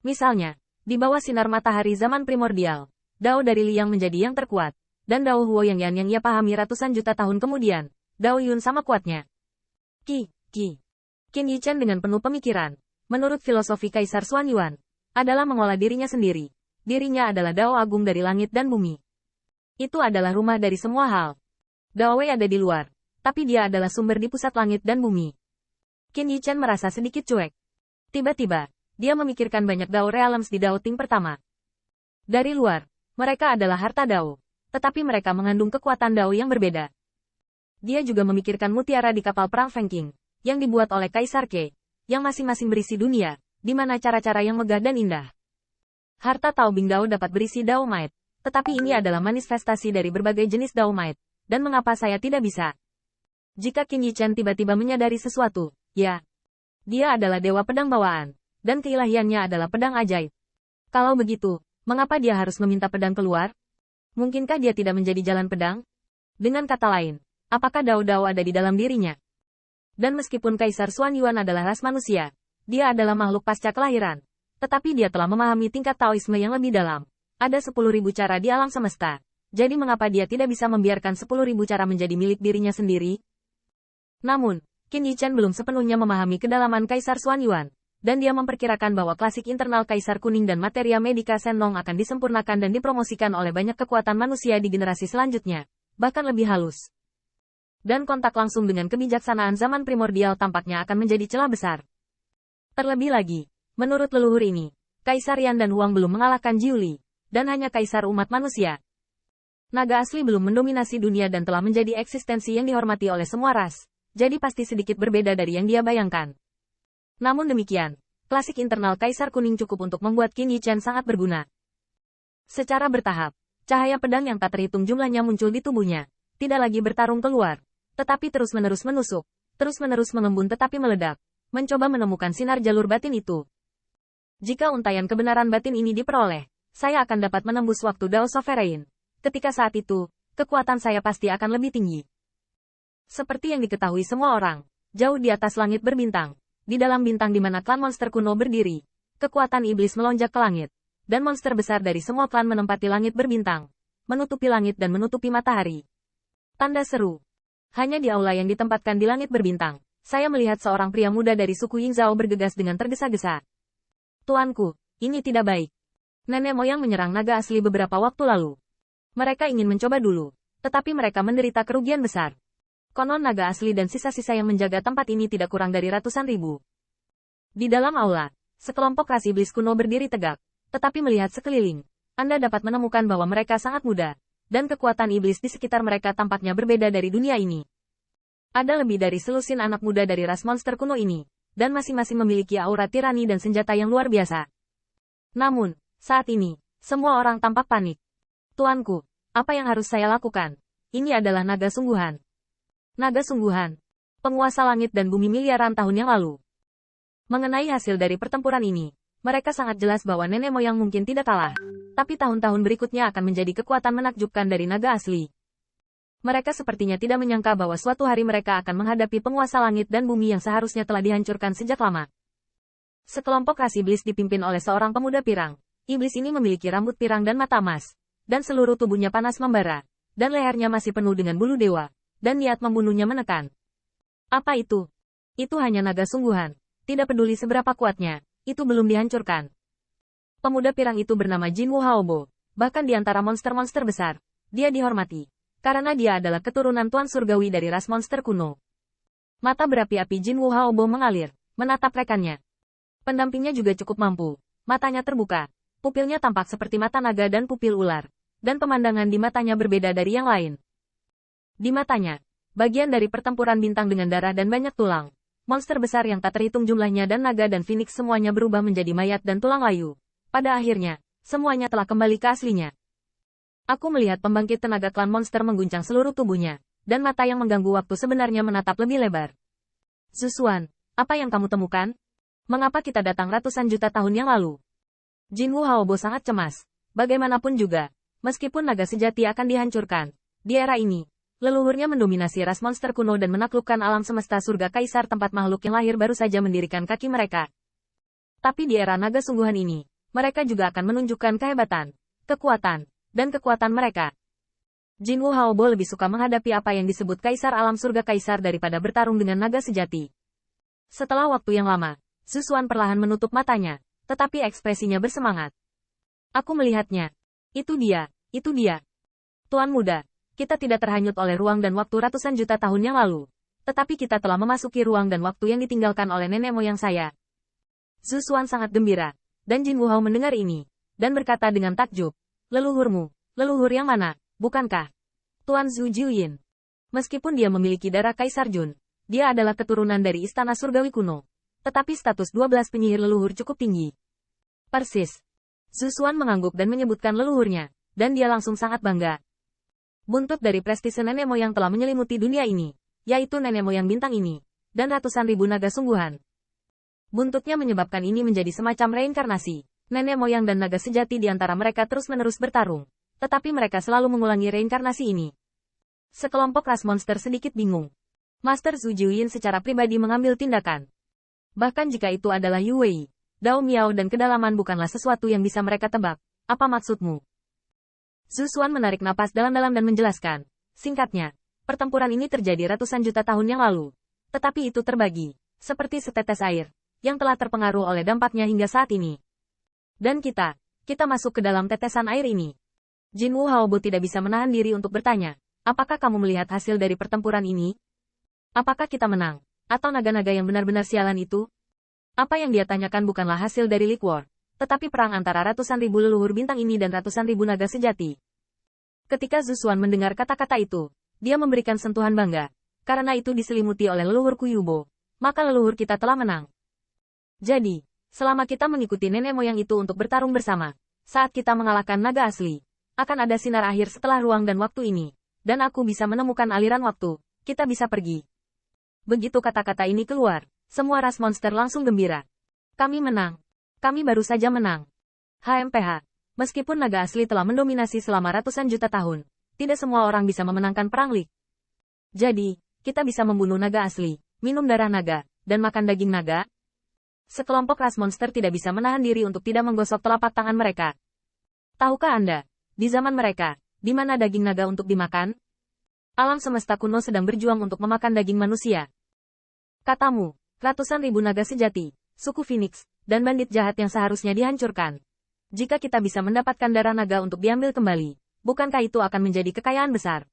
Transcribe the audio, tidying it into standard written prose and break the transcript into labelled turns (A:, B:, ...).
A: Misalnya, di bawah sinar matahari zaman primordial, Dao dari Liang menjadi yang terkuat, dan Dao Huo yang Yan yang ia pahami ratusan juta tahun kemudian, Dao Yun sama kuatnya. Qin Yichen dengan penuh pemikiran, menurut filosofi Kaisar Xuan Yuan, adalah mengolah dirinya sendiri. Dirinya adalah Dao Agung dari langit dan bumi. Itu adalah rumah dari semua hal. Dao Wei ada di luar, tapi dia adalah sumber di pusat langit dan bumi. Qin Yichen merasa sedikit cuek. Tiba-tiba, dia memikirkan banyak Dao Realms di Dao Ting pertama. Dari luar, mereka adalah harta Dao, tetapi mereka mengandung kekuatan Dao yang berbeda. Dia juga memikirkan mutiara di kapal perang Feng Qing, yang dibuat oleh Kaisar Ke, yang masing-masing berisi dunia, di mana cara-cara yang megah dan indah. Harta Tao Bing Dao dapat berisi Dao Might, tetapi ini adalah manifestasi dari berbagai jenis Dao Might, dan mengapa saya tidak bisa? Jika Qin Yichen tiba-tiba menyadari sesuatu, ya, dia adalah dewa pedang bawaan, dan keilahiannya adalah pedang ajaib. Kalau begitu, mengapa dia harus meminta pedang keluar? Mungkinkah dia tidak menjadi jalan pedang? Dengan kata lain, apakah Dao-Dao ada di dalam dirinya? Dan meskipun Kaisar Xuan Yuan adalah ras manusia, dia adalah makhluk pasca kelahiran. Tetapi dia telah memahami tingkat Taoisme yang lebih dalam. Ada 10.000 cara di alam semesta. Jadi mengapa dia tidak bisa membiarkan 10.000 cara menjadi milik dirinya sendiri? Namun, Qin Yichen belum sepenuhnya memahami kedalaman Kaisar Xuan Yuan, dan dia memperkirakan bahwa klasik internal Kaisar Kuning dan materia medika Sennong akan disempurnakan dan dipromosikan oleh banyak kekuatan manusia di generasi selanjutnya, bahkan lebih halus. Dan kontak langsung dengan kebijaksanaan zaman primordial tampaknya akan menjadi celah besar. Terlebih lagi, menurut leluhur ini, Kaisar Yan dan Huang belum mengalahkan Jiuli, dan hanya Kaisar umat manusia. Naga asli belum mendominasi dunia dan telah menjadi eksistensi yang dihormati oleh semua ras, jadi pasti sedikit berbeda dari yang dia bayangkan. Namun demikian, klasik internal Kaisar Kuning cukup untuk membuat Qin Yichen sangat berguna. Secara bertahap, cahaya pedang yang tak terhitung jumlahnya muncul di tubuhnya, tidak lagi bertarung keluar, tetapi terus-menerus menusuk, terus-menerus mengembun tetapi meledak, mencoba menemukan sinar jalur batin itu. Jika untaian kebenaran batin ini diperoleh, saya akan dapat menembus waktu Dao Sovereign. Ketika saat itu, kekuatan saya pasti akan lebih tinggi. Seperti yang diketahui semua orang, jauh di atas langit berbintang, di dalam bintang di mana klan monster kuno berdiri, kekuatan iblis melonjak ke langit, dan monster besar dari semua klan menempati langit berbintang, menutupi langit dan menutupi matahari. Tanda seru. Hanya di aula yang ditempatkan di langit berbintang, saya melihat seorang pria muda dari suku Yingzhao bergegas dengan tergesa-gesa. Tuanku, ini tidak baik. Nenek moyang menyerang naga asli beberapa waktu lalu. Mereka ingin mencoba dulu, tetapi mereka menderita kerugian besar. Konon naga asli dan sisa-sisa yang menjaga tempat ini tidak kurang dari ratusan ribu. Di dalam aula, sekelompok ras iblis kuno berdiri tegak, tetapi melihat sekeliling, Anda dapat menemukan bahwa mereka sangat muda, dan kekuatan iblis di sekitar mereka tampaknya berbeda dari dunia ini. Ada lebih dari selusin anak muda dari ras monster kuno ini, dan masing-masing memiliki aura tirani dan senjata yang luar biasa. Namun, saat ini, semua orang tampak panik. Tuanku, apa yang harus saya lakukan? Ini adalah naga sungguhan. Naga sungguhan. Penguasa langit dan bumi miliaran tahun yang lalu. Mengenai hasil dari pertempuran ini, mereka sangat jelas bahwa nenek moyang mungkin tidak kalah. Tapi tahun-tahun berikutnya akan menjadi kekuatan menakjubkan dari naga asli. Mereka sepertinya tidak menyangka bahwa suatu hari mereka akan menghadapi penguasa langit dan bumi yang seharusnya telah dihancurkan sejak lama. Sekelompok ras iblis dipimpin oleh seorang pemuda pirang. Iblis ini memiliki rambut pirang dan mata emas, dan seluruh tubuhnya panas membara, dan lehernya masih penuh dengan bulu dewa, dan niat membunuhnya menekan. Apa itu? Itu hanya naga sungguhan. Tidak peduli seberapa kuatnya, itu belum dihancurkan. Pemuda pirang itu bernama Jin Wu Haobo. Bahkan di antara monster-monster besar, dia dihormati. Karena dia adalah keturunan Tuan Surgawi dari ras monster kuno. Mata berapi-api Jin Wu Haobo mengalir, menatap rekannya. Pendampingnya juga cukup mampu. Matanya terbuka. Pupilnya tampak seperti mata naga dan pupil ular. Dan pemandangan di matanya berbeda dari yang lain. Di matanya, bagian dari pertempuran bintang dengan darah dan banyak tulang. Monster besar yang tak terhitung jumlahnya dan naga dan phoenix semuanya berubah menjadi mayat dan tulang layu. Pada akhirnya, semuanya telah kembali ke aslinya. Aku melihat pembangkit tenaga klan monster mengguncang seluruh tubuhnya, dan mata yang mengganggu waktu sebenarnya menatap lebih lebar. Zusuan, apa yang kamu temukan? Mengapa kita datang ratusan juta tahun yang lalu? Jin Wu Haobo sangat cemas. Bagaimanapun juga, meskipun naga sejati akan dihancurkan, di era ini, leluhurnya mendominasi ras monster kuno dan menaklukkan alam semesta surga kaisar tempat makhluk yang lahir baru saja mendirikan kaki mereka. Tapi di era naga sungguhan ini, mereka juga akan menunjukkan kehebatan, kekuatan, dan kekuatan mereka. Jinwoo Haobo lebih suka menghadapi apa yang disebut Kaisar Alam Surga Kaisar daripada bertarung dengan naga sejati. Setelah waktu yang lama, Zhu Xuan perlahan menutup matanya, tetapi ekspresinya bersemangat. Aku melihatnya. Itu dia, itu dia. Tuan muda, kita tidak terhanyut oleh ruang dan waktu ratusan juta tahun yang lalu. Tetapi kita telah memasuki ruang dan waktu yang ditinggalkan oleh nenek moyang saya. Zhu Xuan sangat gembira, dan Jinwoo Hao mendengar ini, dan berkata dengan takjub, leluhurmu, leluhur yang mana, bukankah? Tuan Zhu Jiuyin. Meskipun dia memiliki darah Kaisar Jun, dia adalah keturunan dari Istana Surgawi kuno. Tetapi status 12 penyihir leluhur cukup tinggi. Persis. Zhu Xuan mengangguk dan menyebutkan leluhurnya, dan dia langsung sangat bangga. Buntut dari prestise nenek moyang telah menyelimuti dunia ini, yaitu nenek moyang bintang ini, dan ratusan ribu naga sungguhan. Buntutnya menyebabkan ini menjadi semacam reinkarnasi. Nenek moyang dan naga sejati di antara mereka terus-menerus bertarung, tetapi mereka selalu mengulangi reinkarnasi ini. Sekelompok ras monster sedikit bingung. Master Zhu Jiuyin secara pribadi mengambil tindakan. Bahkan jika itu adalah Yu Wei, Dao Miao dan kedalaman bukanlah sesuatu yang bisa mereka tebak. Apa maksudmu? Zhu Xuan menarik napas dalam-dalam dan menjelaskan. Singkatnya, pertempuran ini terjadi ratusan juta tahun yang lalu. Tetapi itu terbagi, seperti setetes air, yang telah terpengaruh oleh dampaknya hingga saat ini. Dan kita masuk ke dalam tetesan air ini. Jinwoo Haobo tidak bisa menahan diri untuk bertanya, apakah kamu melihat hasil dari pertempuran ini? Apakah kita menang? Atau naga-naga yang benar-benar sialan itu? Apa yang dia tanyakan bukanlah hasil dari League War, tetapi perang antara ratusan ribu leluhur bintang ini dan ratusan ribu naga sejati. Ketika Zhu Xuan mendengar kata-kata itu, dia memberikan sentuhan bangga. Karena itu diselimuti oleh leluhur Kuyubo, maka leluhur kita telah menang. Jadi, selama kita mengikuti nenek moyang itu untuk bertarung bersama, saat kita mengalahkan naga asli, akan ada sinar akhir setelah ruang dan waktu ini, dan aku bisa menemukan aliran waktu, kita bisa pergi. Begitu kata-kata ini keluar, semua ras monster langsung gembira. Kami menang. Kami baru saja menang. HMPH. Meskipun naga asli telah mendominasi selama ratusan juta tahun, tidak semua orang bisa memenangkan perang League. Jadi, kita bisa membunuh naga asli, minum darah naga, dan makan daging naga. Sekelompok ras monster tidak bisa menahan diri untuk tidak menggosok telapak tangan mereka. Tahukah Anda, di zaman mereka, di mana daging naga untuk dimakan? Alam semesta kuno sedang berjuang untuk memakan daging manusia. Katamu, ratusan ribu naga sejati, suku Phoenix, dan bandit jahat yang seharusnya dihancurkan. Jika kita bisa mendapatkan darah naga untuk diambil kembali, bukankah itu akan menjadi kekayaan besar?